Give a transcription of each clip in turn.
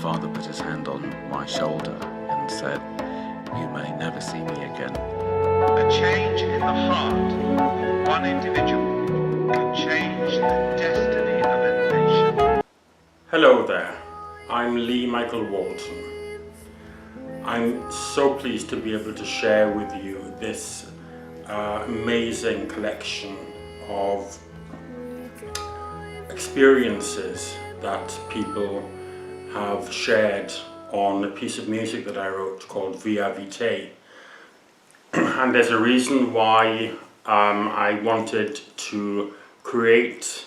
father put his hand on my shoulder and said, "You may never see me again." A change in the heart of one individual can change the destiny of a nation. Hello there, I'm Lee Michael Walton. I'm so pleased to be able to share with you this amazing collection of experiences that people have shared on a piece of music that I wrote called Via Vitae. And there's a reason why I wanted to create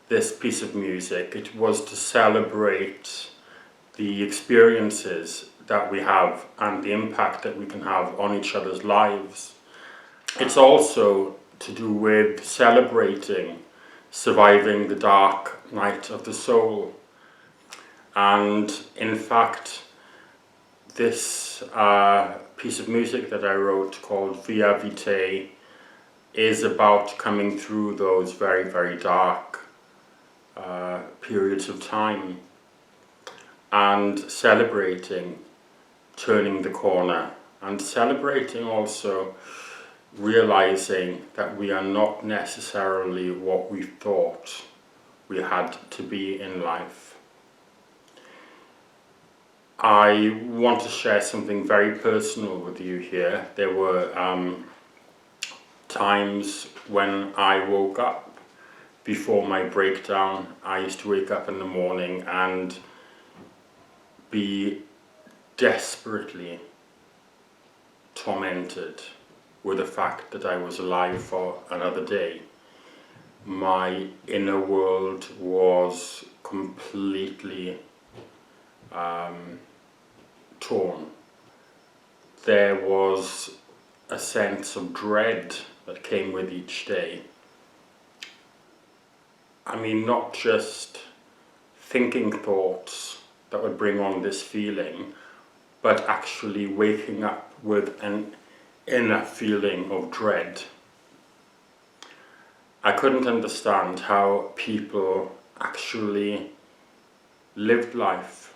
this piece of music. It was to celebrate the experiences that we have and the impact that we can have on each other's lives. It's also to do with celebrating surviving the dark night of the soul. And in fact, this piece of music that I wrote called Via Vitae is about coming through those very, very dark periods of time and celebrating turning the corner, and celebrating also realizing that we are not necessarily what we thought we had to be in life. I want to share something very personal with you here. There were times when I woke up before my breakdown. I used to wake up in the morning and be desperately tormented with the fact that I was alive for another day. My inner world was completely torn. There was a sense of dread that came with each day. I mean, not just thinking thoughts that would bring on this feeling, but actually waking up with an inner feeling of dread. I couldn't understand how people actually lived life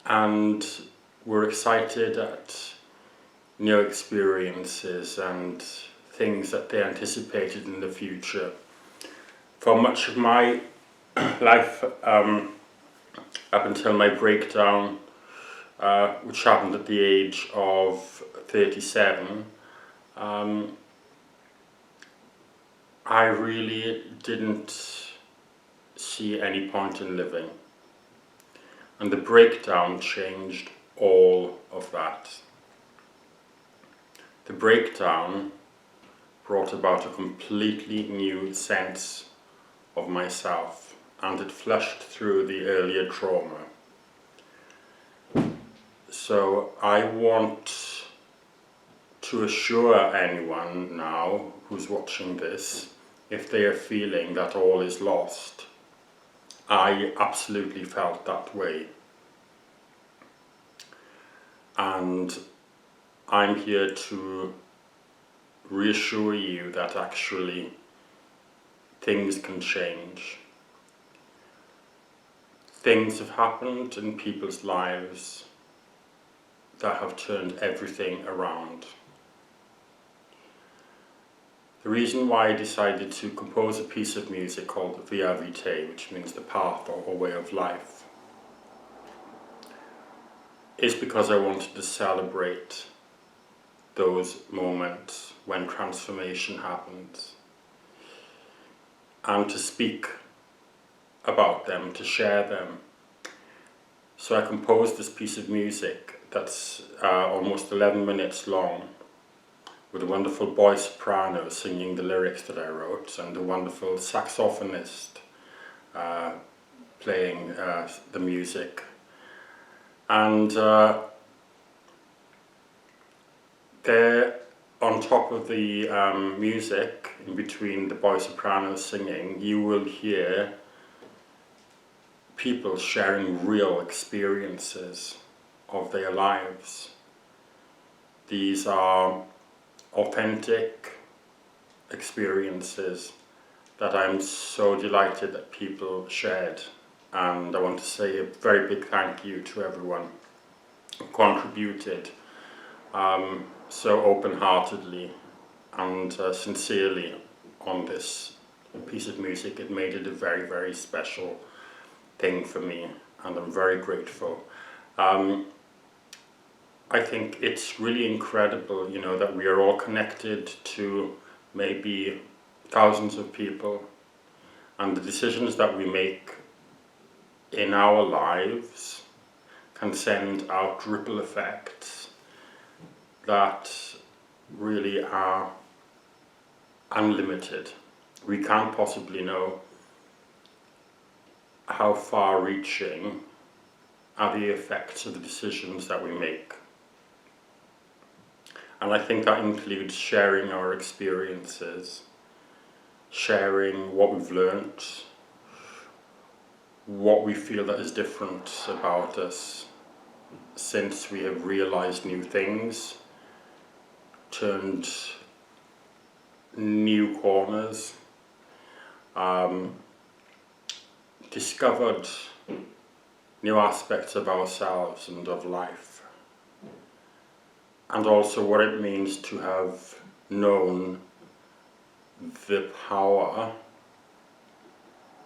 and were excited at new experiences and things that they anticipated in the future. For much of my life, up until my breakdown, which happened at the age of 37, I really didn't see any point in living. And the breakdown changed all of that. The breakdown brought about a completely new sense of myself, and it flushed through the earlier trauma. So I want to assure anyone now who's watching this, if they are feeling that all is lost, I absolutely felt that way. And I'm here to reassure you that actually things can change. Things have happened in people's lives that have turned everything around. The reason why I decided to compose a piece of music called Via Vitae, which means the path or way of life, is because I wanted to celebrate those moments when transformation happens, and to speak about them, to share them. So I composed this piece of music that's almost 11 minutes long, with a wonderful boy soprano singing the lyrics that I wrote, and a wonderful saxophonist playing the music. And there, on top of the music, in between the boy soprano singing, you will hear people sharing real experiences of their lives. These are authentic experiences that I'm so delighted that people shared and I want to say a very big thank you to everyone who contributed so open-heartedly and sincerely on this piece of music. It made it a very, very special thing for me, and I'm very grateful. I think it's really incredible, you know, that we are all connected to maybe thousands of people, and the decisions that we make in our lives can send out ripple effects that really are unlimited. We can't possibly know how far-reaching are the effects of the decisions that we make. And I think that includes sharing our experiences, sharing what we've learned, what we feel that is different about us since we have realized new things, turned new corners, discovered new aspects of ourselves and of life, and also what it means to have known the power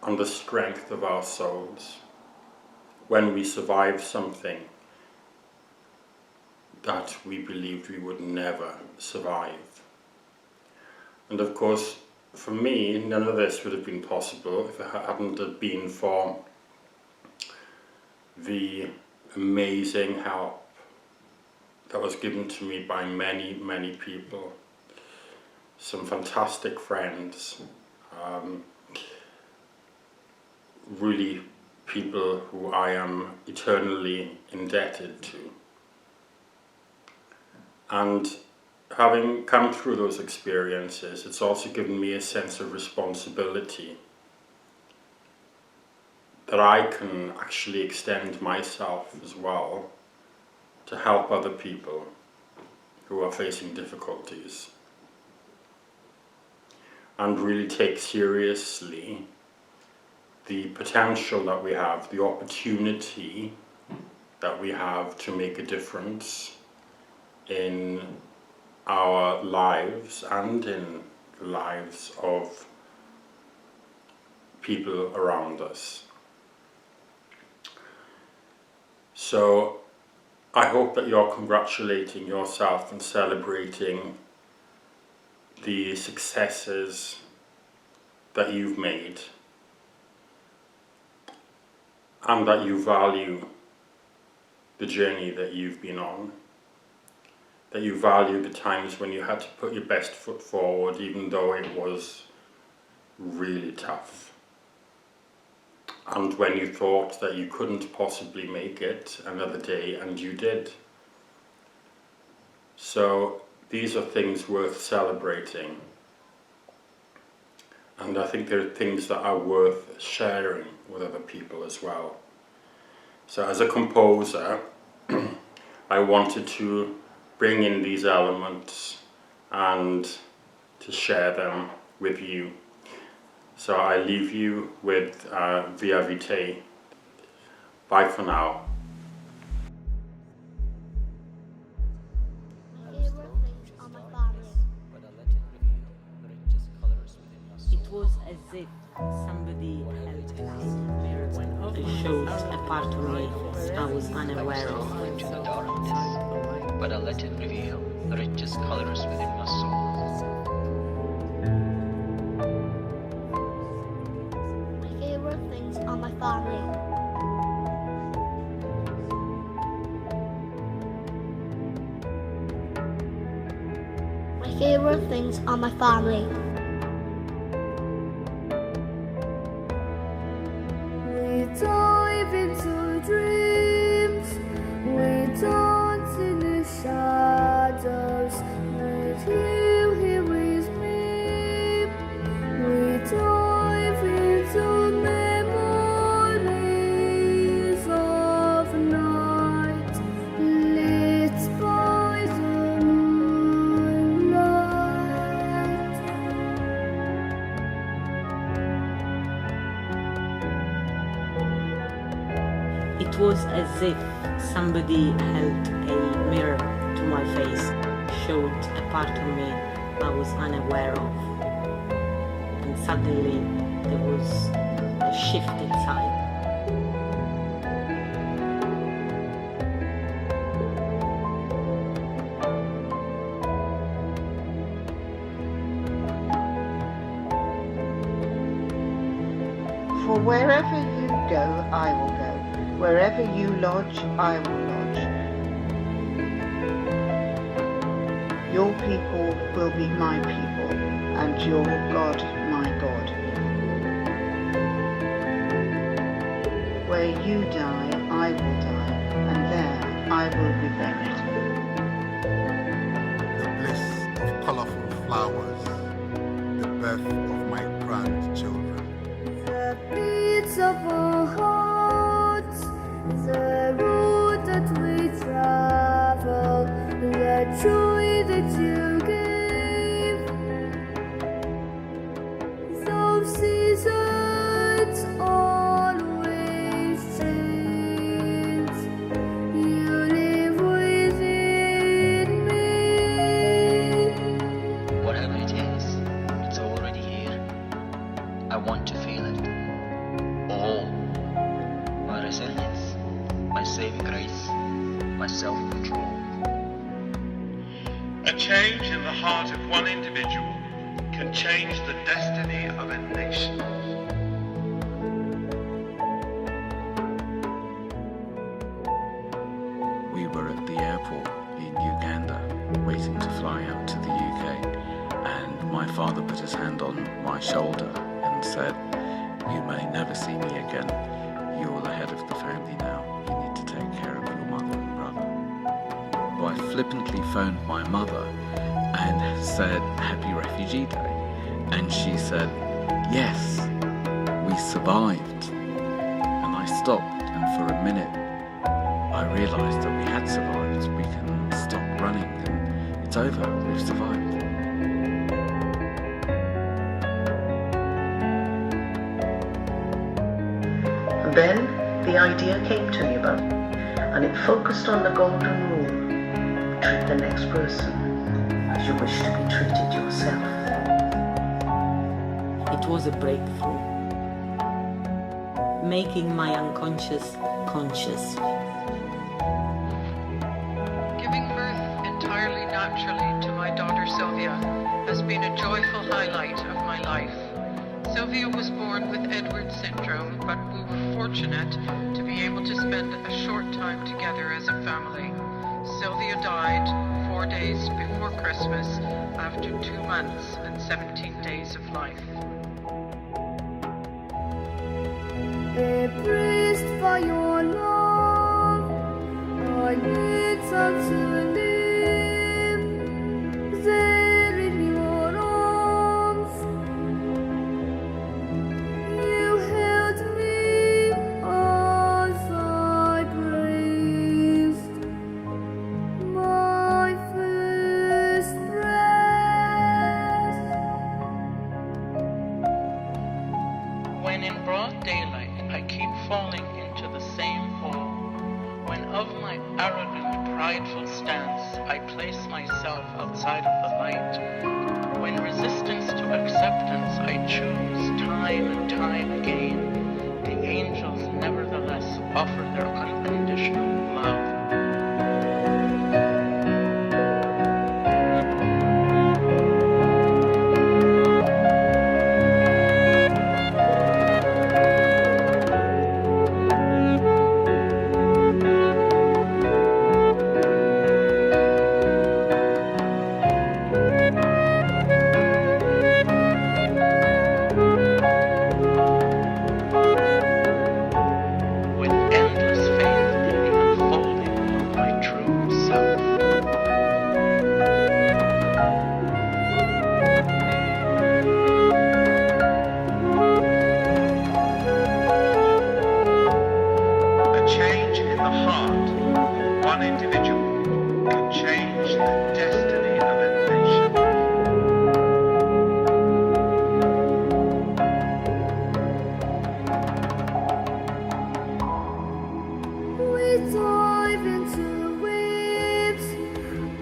and the strength of our souls when we survive something that we believed we would never survive. And of course, for me, none of this would have been possible if it hadn't have been for the amazing help that was given to me by many, many people. Some fantastic friends, really people who I am eternally indebted to. And having come through those experiences, it's also given me a sense of responsibility that I can actually extend myself as well to help other people who are facing difficulties, and really take seriously the potential that we have, the opportunity that we have to make a difference in our lives and in the lives of people around us. So I hope that you're congratulating yourself and celebrating the successes that you've made, and that you value the journey that you've been on, that you value the times when you had to put your best foot forward even though it was really tough, and when you thought that you couldn't possibly make it another day, and you did. So these are things worth celebrating, and I think they're things that are worth sharing with other people as well. So as a composer, I wanted to bring in these elements and to share them with you. So I leave you with Via Vitae. Bye for now. It was as if somebody held a mirror and showed a part of me I was unaware of. To the darkness, but I let it reveal the richest colors within my soul. My favorite things are my family. My favorite things are my family. We dive into dreams, we dance in the shadows, with you here with me. We dive into memories of night, lit by the moonlight. It was as if somebody held a mirror to my face, showed a part of me I was unaware of. And suddenly there was a shift inside. For wherever you go, I will go. Wherever you lodge, I will lodge. Your people will be my people, and your God my God. Where you die, I will die, and there I will be buried. The bliss of colorful flowers, the birth of my grandchildren. The beats of our hearts, the road that we travel, the joy that you give. Those seasons always change. You live within me. Whatever it is, it's already here. I want to feel it. All. My resilience, my saving grace, my self-control. A change in the heart of one individual can change the destiny of a nation. We were at the airport in Uganda, waiting to fly out to the UK, and my father put his hand on my shoulder and said, "You may never see me again. You're the head of the family now. You need to take care of your mother and brother." So I flippantly phoned my mother and said, "Happy Refugee Day." And she said, "Yes, we survived." And I stopped, and for a minute I realised that we had survived. We can stop running, and it's over. We've survived. Then the idea came to me about it, and it focused on the golden rule: treat the next person as you wish to be treated yourself. It was a breakthrough, making my unconscious conscious. Giving birth entirely naturally to my daughter Sylvia has been a joyful highlight of my life. Sylvia was born with Edwards syndrome, but we were fortunate to be able to spend a short time together as a family. Sylvia died 4 days before Christmas after 2 months and 17 days of life. Embraced by your love, I need some to live there in your arms. You held me as I breathed my first breath. When in broad daylight I keep falling into the same hole, when of my arrogant, prideful stance I place myself outside of the light, when resistance to acceptance I choose time and time again, the angels nevertheless offer their unconditional love. With endless faith in the unfolding of my true self. A change in the heart of one individual can change the destiny of a nation. dive into the waves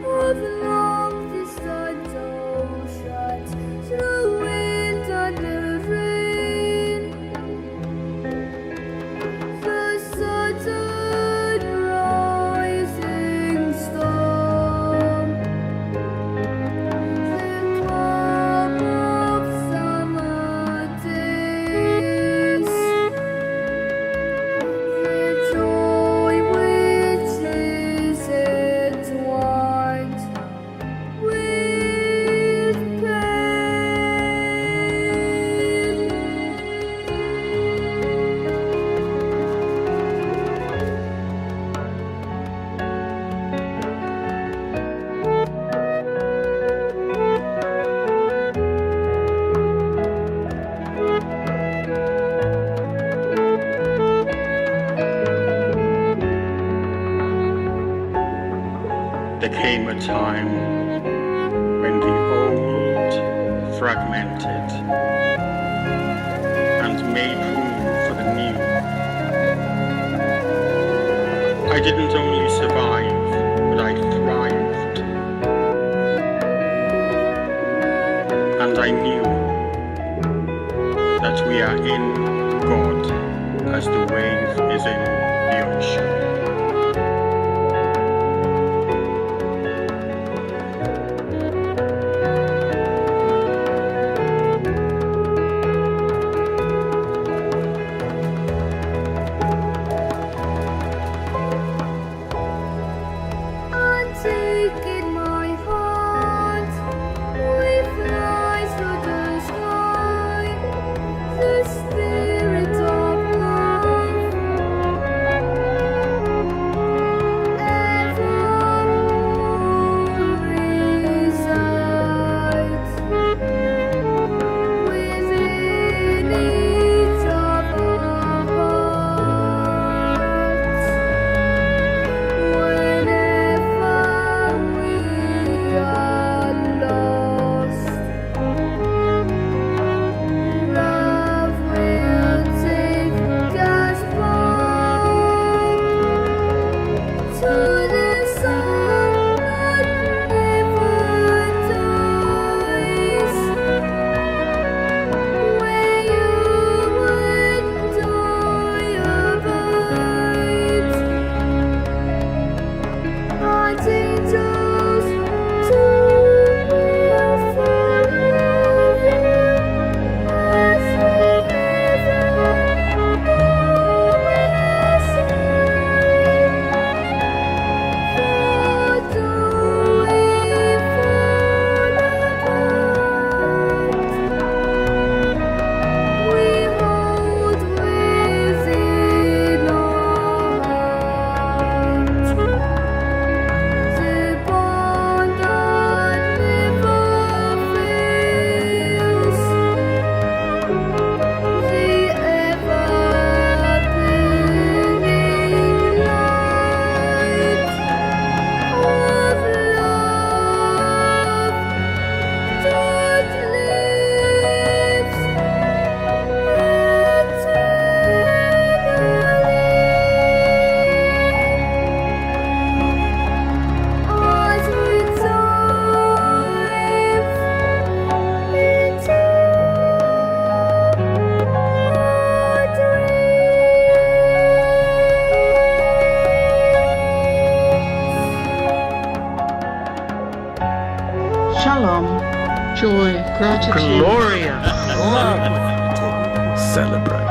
of long distant oceans, through wind and the rain. The sudden rising storm, the calm of summer days, the joy which is entwined with pain. There came a time when the old fragmented and made room for the new. I didn't only survive, but I thrived. And I knew that we are in God as the wave is in the ocean. And take in my heart, we fly through the sky, the spirit of love, evermore resides within each of our hearts. Whenever we are lost, love will take us back to the sun that never dies, where you and I abide. Our angels too will follow you as we never always for though we fall apart, we hold within our hearts the bond that never fails, the ever-burning light of love that lives eternally. As we dive into our dreams. Shalom, Joy, gratitude. glorious love. Celebrate.